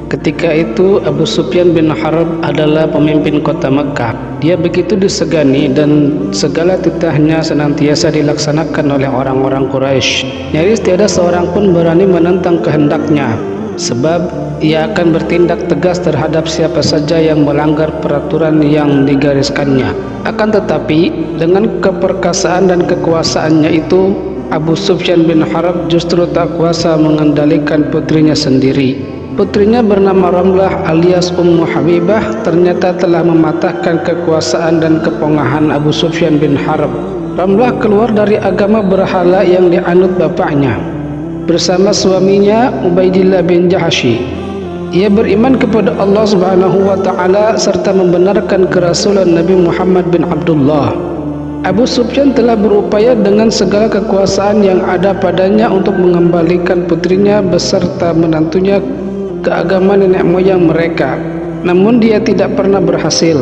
Ketika itu Abu Sufyan bin Harb adalah pemimpin kota Mekah. Dia begitu disegani dan segala titahnya senantiasa dilaksanakan oleh orang-orang Quraisy. Nyaris tiada seorang pun berani menentang kehendaknya, sebab ia akan bertindak tegas terhadap siapa saja yang melanggar peraturan yang digariskannya. Akan tetapi dengan keperkasaan dan kekuasaannya itu, Abu Sufyan bin Harb justru tak kuasa mengendalikan putrinya sendiri. Putrinya bernama Ramlah alias Ummu Habibah ternyata telah mematahkan kekuasaan dan kepongahan Abu Sufyan bin Harb. Ramlah keluar dari agama berhala yang dianut bapaknya bersama suaminya Ubaidillah bin Jahsy. Ia beriman kepada Allah Subhanahu wa taala serta membenarkan kerasulan Nabi Muhammad bin Abdullah. Abu Sufyan telah berupaya dengan segala kekuasaan yang ada padanya untuk mengembalikan putrinya beserta menantunya ke agama nenek moyang mereka, namun dia tidak pernah berhasil.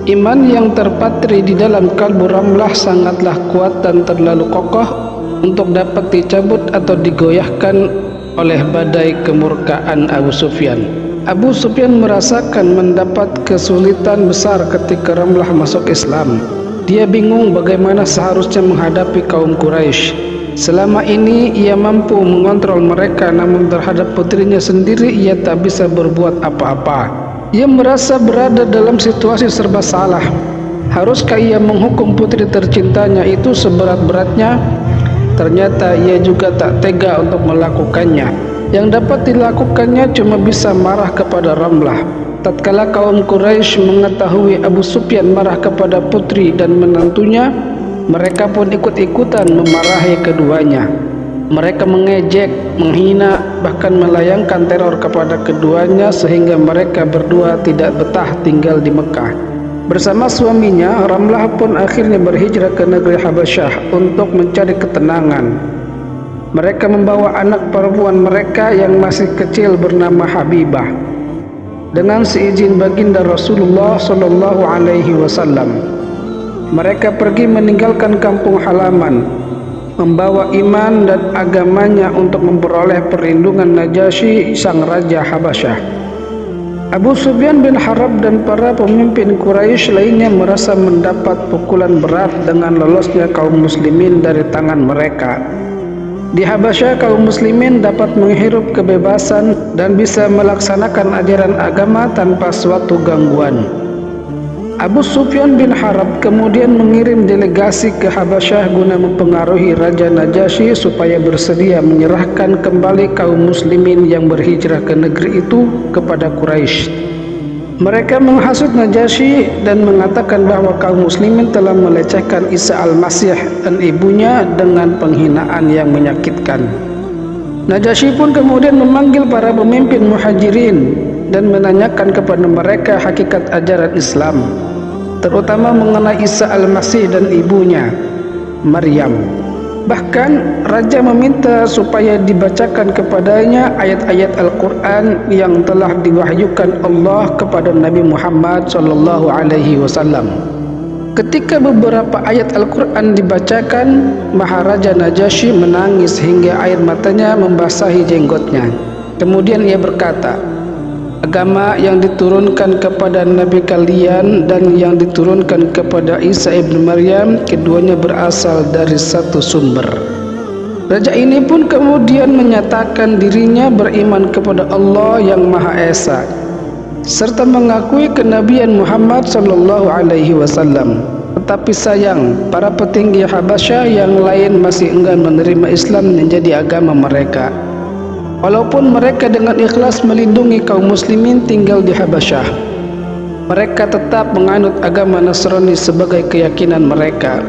Iman yang terpatri di dalam kalbu Ramlah sangatlah kuat dan terlalu kokoh untuk dapat dicabut atau digoyahkan oleh badai kemurkaan Abu Sufyan. Abu Sufyan merasakan mendapat kesulitan besar ketika Ramlah masuk Islam. Dia bingung bagaimana seharusnya menghadapi kaum Quraisy. Selama ini ia mampu mengontrol mereka, namun terhadap putrinya sendiri ia tak bisa berbuat apa-apa. Ia merasa berada dalam situasi serba salah. Haruskah ia menghukum putri tercintanya itu seberat-beratnya? Ternyata ia juga tak tega untuk melakukannya. Yang dapat dilakukannya cuma bisa marah kepada Ramlah. Tatkala kaum Quraisy mengetahui Abu Sufyan marah kepada putri dan menantunya, mereka pun ikut-ikutan memarahi keduanya. Mereka mengejek, menghina, bahkan melayangkan teror kepada keduanya sehingga mereka berdua tidak betah tinggal di Mekah. Bersama suaminya, Ramlah pun akhirnya berhijrah ke negeri Habasyah untuk mencari ketenangan. Mereka membawa anak perempuan mereka yang masih kecil bernama Habibah. Dengan seizin baginda Rasulullah sallallahu alaihi wasallam, mereka pergi meninggalkan kampung halaman, membawa iman dan agamanya untuk memperoleh perlindungan Najasyi, sang raja Habasyah. Abu Sufyan bin Harb dan para pemimpin Quraisy lainnya merasa mendapat pukulan berat dengan lolosnya kaum muslimin dari tangan mereka. Di Habasyah, kaum muslimin dapat menghirup kebebasan dan bisa melaksanakan ajaran agama tanpa suatu gangguan. Abu Sufyan bin Harb kemudian mengirim delegasi ke Habasyah guna mempengaruhi Raja Najasyi supaya bersedia menyerahkan kembali kaum muslimin yang berhijrah ke negeri itu kepada Quraisy. Mereka menghasut Najasyi dan mengatakan bahwa kaum muslimin telah melecehkan Isa al-Masih dan ibunya dengan penghinaan yang menyakitkan. Najasyi pun kemudian memanggil para pemimpin Muhajirin dan menanyakan kepada mereka hakikat ajaran Islam, terutama mengenai Isa al-Masih dan ibunya, Maryam. Bahkan Raja meminta supaya dibacakan kepadanya ayat-ayat Al-Quran yang telah diwahyukan Allah kepada Nabi Muhammad SAW. Ketika beberapa ayat Al-Quran dibacakan, Maharaja Najasyi menangis hingga air matanya membasahi jenggotnya. Kemudian ia berkata, "Agama yang diturunkan kepada Nabi kalian dan yang diturunkan kepada Isa ibn Maryam, keduanya berasal dari satu sumber." Raja ini pun kemudian menyatakan dirinya beriman kepada Allah yang Maha Esa serta mengakui kenabian Muhammad SAW. Tetapi sayang, para petinggi Habasyah yang lain masih enggan menerima Islam menjadi agama mereka. Walaupun mereka dengan ikhlas melindungi kaum muslimin tinggal di Habasyah, mereka tetap menganut agama Nasrani sebagai keyakinan mereka.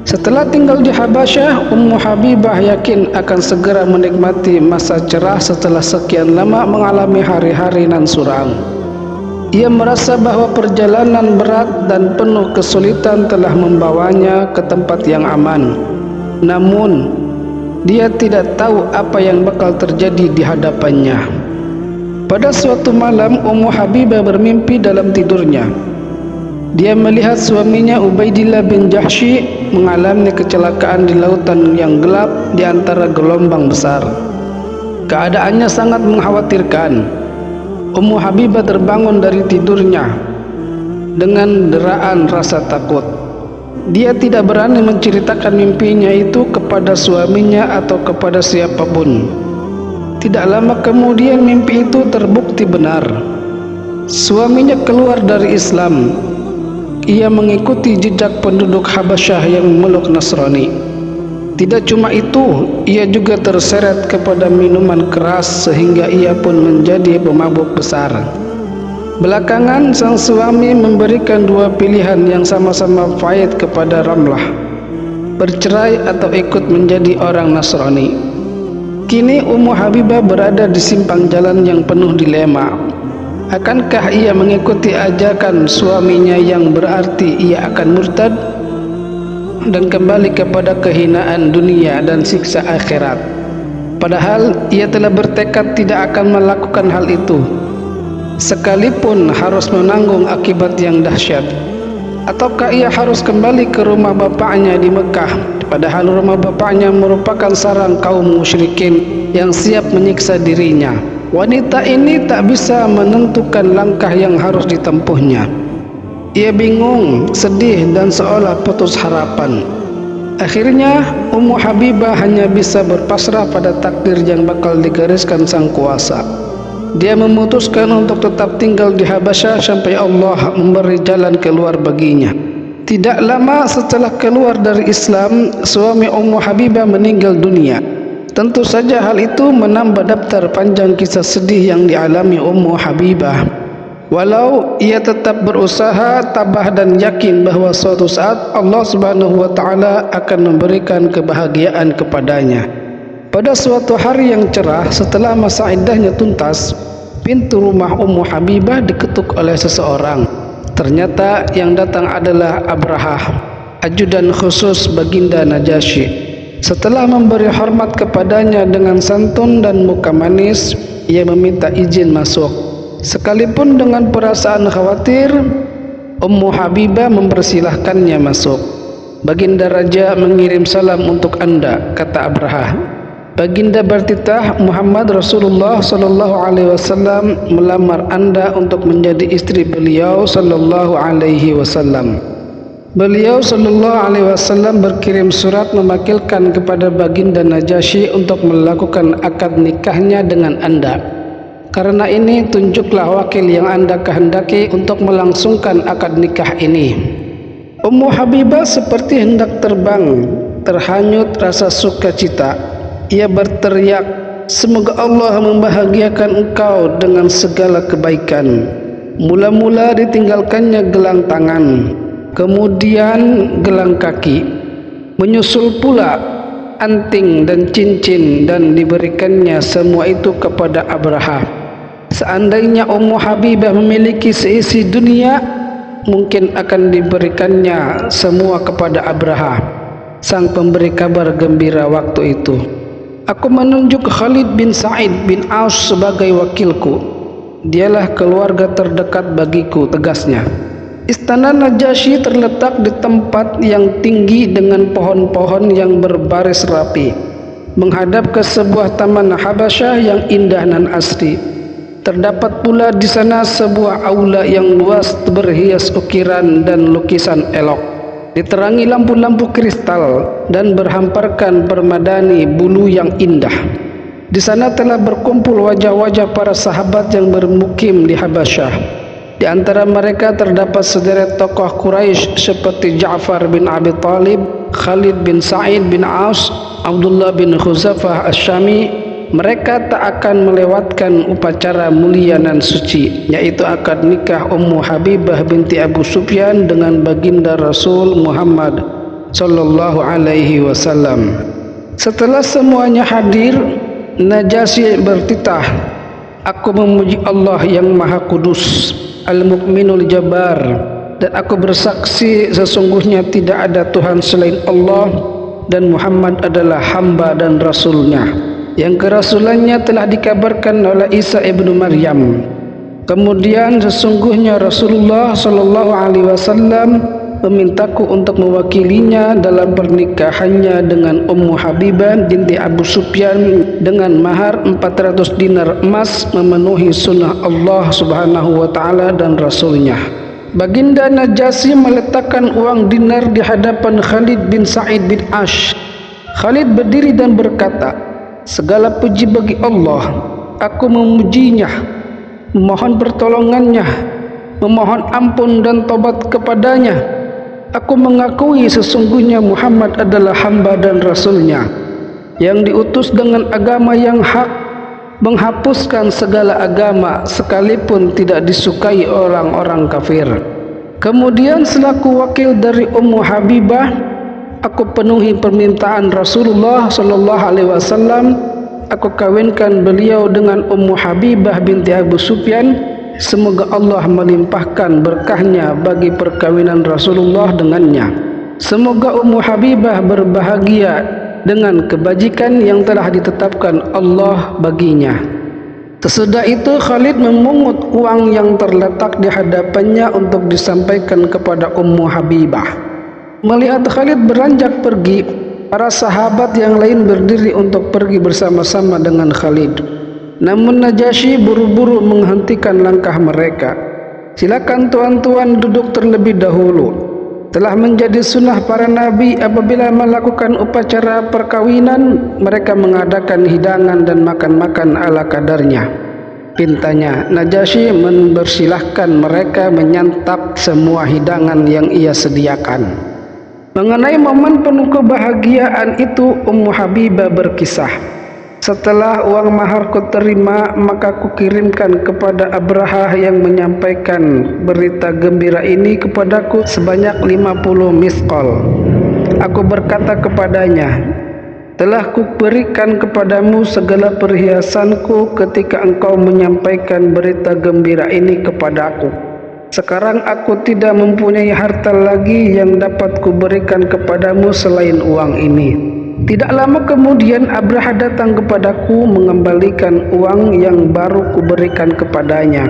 Setelah tinggal di Habasyah, Ummu Habibah yakin akan segera menikmati masa cerah setelah sekian lama mengalami hari-hari nan suram. Ia merasa bahwa perjalanan berat dan penuh kesulitan telah membawanya ke tempat yang aman. Namun dia tidak tahu apa yang bakal terjadi di hadapannya. Pada suatu malam, Ummu Habibah bermimpi dalam tidurnya. Dia melihat suaminya Ubaidillah bin Jahsy mengalami kecelakaan di lautan yang gelap di antara gelombang besar. Keadaannya sangat mengkhawatirkan. Ummu Habibah terbangun dari tidurnya dengan deraan rasa takut. Dia tidak berani menceritakan mimpinya itu kepada suaminya atau kepada siapapun. Tidak lama kemudian mimpi itu terbukti benar. Suaminya keluar dari Islam. Ia mengikuti jejak penduduk Habasyah yang memeluk Nasrani. Tidak cuma itu, ia juga terseret kepada minuman keras sehingga ia pun menjadi pemabuk besar. Belakangan sang suami memberikan dua pilihan yang sama-sama pahit kepada Ramlah: bercerai atau ikut menjadi orang Nasrani. Kini Ummu Habibah berada di simpang jalan yang penuh dilema. Akankah ia mengikuti ajakan suaminya yang berarti ia akan murtad dan kembali kepada kehinaan dunia dan siksa akhirat? Padahal ia telah bertekad tidak akan melakukan hal itu, sekalipun harus menanggung akibat yang dahsyat. Ataukah ia harus kembali ke rumah bapaknya di Mekah, padahal rumah bapaknya merupakan sarang kaum musyrikin yang siap menyiksa dirinya? Wanita ini tak bisa menentukan langkah yang harus ditempuhnya. Ia bingung, sedih, dan seolah putus harapan. Akhirnya Ummu Habibah hanya bisa berpasrah pada takdir yang bakal digariskan Sang Kuasa. Dia memutuskan untuk tetap tinggal di Habasyah sampai Allah memberi jalan keluar baginya. Tidak lama setelah keluar dari Islam, suami Ummu Habibah meninggal dunia. Tentu saja hal itu menambah daftar panjang kisah sedih yang dialami Ummu Habibah. Walau ia tetap berusaha, tabah dan yakin bahwa suatu saat Allah Subhanahu wa taala akan memberikan kebahagiaan kepadanya. Pada suatu hari yang cerah setelah masa iddahnya tuntas, pintu rumah Ummu Habibah diketuk oleh seseorang. Ternyata yang datang adalah Abrahah, ajudan khusus Baginda Najasyi. Setelah memberi hormat kepadanya dengan santun dan muka manis, ia meminta izin masuk. Sekalipun dengan perasaan khawatir, Ummu Habibah mempersilahkannya masuk. Baginda Raja mengirim salam untuk Anda, kata Abrahah. Baginda bertitah Muhammad Rasulullah sallallahu alaihi wasallam melamar Anda untuk menjadi istri beliau sallallahu alaihi wasallam. Beliau sallallahu alaihi wasallam berkirim surat memakilkan kepada Baginda Najasyi untuk melakukan akad nikahnya dengan Anda. Karena ini tunjuklah wakil yang Anda kehendaki untuk melangsungkan akad nikah ini. Ummu Habibah seperti hendak terbang, terhanyut rasa sukacita. Ia berteriak, "Semoga Allah membahagiakan engkau dengan segala kebaikan." Mula-mula ditinggalkannya gelang tangan, kemudian gelang kaki, menyusul pula anting dan cincin, dan diberikannya semua itu kepada Abrahah. Seandainya Ummu Habibah memiliki seisi dunia, mungkin akan diberikannya semua kepada Abrahah, sang pemberi kabar gembira waktu itu. Aku menunjuk Khalid bin Sa'id bin Aus sebagai wakilku. Dialah keluarga terdekat bagiku, tegasnya. Istana Najasyi terletak di tempat yang tinggi dengan pohon-pohon yang berbaris rapi, menghadap ke sebuah taman Habasyah yang indah dan asri. Terdapat pula di sana sebuah aula yang luas berhias ukiran dan lukisan elok, diterangi lampu-lampu kristal dan berhamparkan permadani bulu yang indah. Di sana telah berkumpul wajah-wajah para sahabat yang bermukim di Habasyah. Di antara mereka terdapat sederet tokoh Quraisy seperti Ja'far bin Abi Thalib, Khalid bin Sa'id bin Aus, Abdullah bin Khuzafah Asy-Syami. Mereka tak akan melewatkan upacara mulia dan suci, yaitu akad nikah Ummu Habibah binti Abu Sufyan dengan Baginda Rasul Muhammad sallallahu alaihi wasallam. Setelah semuanya hadir, Najasyi bertitah, "Aku memuji Allah yang Maha Kudus, Al-Mu'minul Jabbar, dan aku bersaksi sesungguhnya tidak ada Tuhan selain Allah, dan Muhammad adalah hamba dan Rasulnya, yang kerasulannya telah dikabarkan oleh Isa ibnu Maryam. Kemudian sesungguhnya Rasulullah sallallahu alaihi wasallam memintaku untuk mewakilinya dalam pernikahannya dengan Ummu Habibah binti Abu Sufyan dengan mahar 400 dinar emas, memenuhi sunnah Allah subhanahu wa ta'ala dan Rasulnya. Baginda Najasyi meletakkan uang dinar di hadapan Khalid bin Sa'id bin Ash. Khalid berdiri dan berkata, "Segala puji bagi Allah, aku memujinya, memohon pertolongannya, memohon ampun dan tobat kepadanya. Aku mengakui sesungguhnya Muhammad adalah hamba dan Rasulnya yang diutus dengan agama yang hak, menghapuskan segala agama sekalipun tidak disukai orang-orang kafir. Kemudian selaku wakil dari Ummu Habibah, aku penuhi permintaan Rasulullah sallallahu alaihi wasallam. Aku kawinkan beliau dengan Ummu Habibah binti Abu Sufyan. Semoga Allah melimpahkan berkahnya bagi perkawinan Rasulullah dengannya. Semoga Ummu Habibah berbahagia dengan kebajikan yang telah ditetapkan Allah baginya." Sesudah itu Khalid memungut uang yang terletak di hadapannya untuk disampaikan kepada Ummu Habibah. Melihat Khalid beranjak pergi, para sahabat yang lain berdiri untuk pergi bersama-sama dengan Khalid. Namun Najasyi buru-buru menghentikan langkah mereka. "Silakan tuan-tuan duduk terlebih dahulu. Telah menjadi sunnah para nabi apabila melakukan upacara perkawinan, mereka mengadakan hidangan dan makan-makan ala kadarnya." Pintanya, Najasyi mempersilahkan mereka menyantap semua hidangan yang ia sediakan. Mengenai momen penuh kebahagiaan itu, Ummu Habibah berkisah, "Setelah uang mahar ku terima, maka ku kirimkan kepada Abrahah yang menyampaikan berita gembira ini kepadaku sebanyak 50 misqal. Aku berkata kepadanya, telah ku berikan kepadamu segala perhiasanku ketika engkau menyampaikan berita gembira ini kepadaku. Sekarang aku tidak mempunyai harta lagi yang dapat ku berikan kepadamu selain uang ini." Tidak lama kemudian Abraha datang kepadaku mengembalikan uang yang baru kuberikan kepadanya.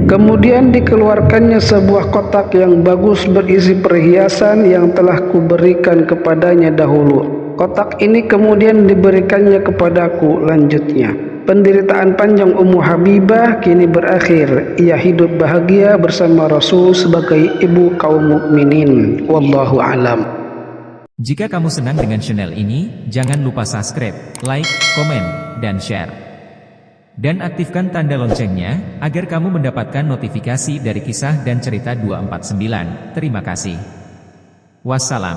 Kemudian dikeluarkannya sebuah kotak yang bagus berisi perhiasan yang telah kuberikan kepadanya dahulu. Kotak ini kemudian diberikannya kepadaku. Lanjutnya, penderitaan panjang Ummu Habibah kini berakhir. Ia hidup bahagia bersama Rasul sebagai ibu kaum mukminin. Wallahu alam. Jika kamu senang dengan channel ini, jangan lupa subscribe, like, komen, dan share. Dan aktifkan tanda loncengnya, agar kamu mendapatkan notifikasi dari kisah dan cerita 249. Terima kasih. Wassalam.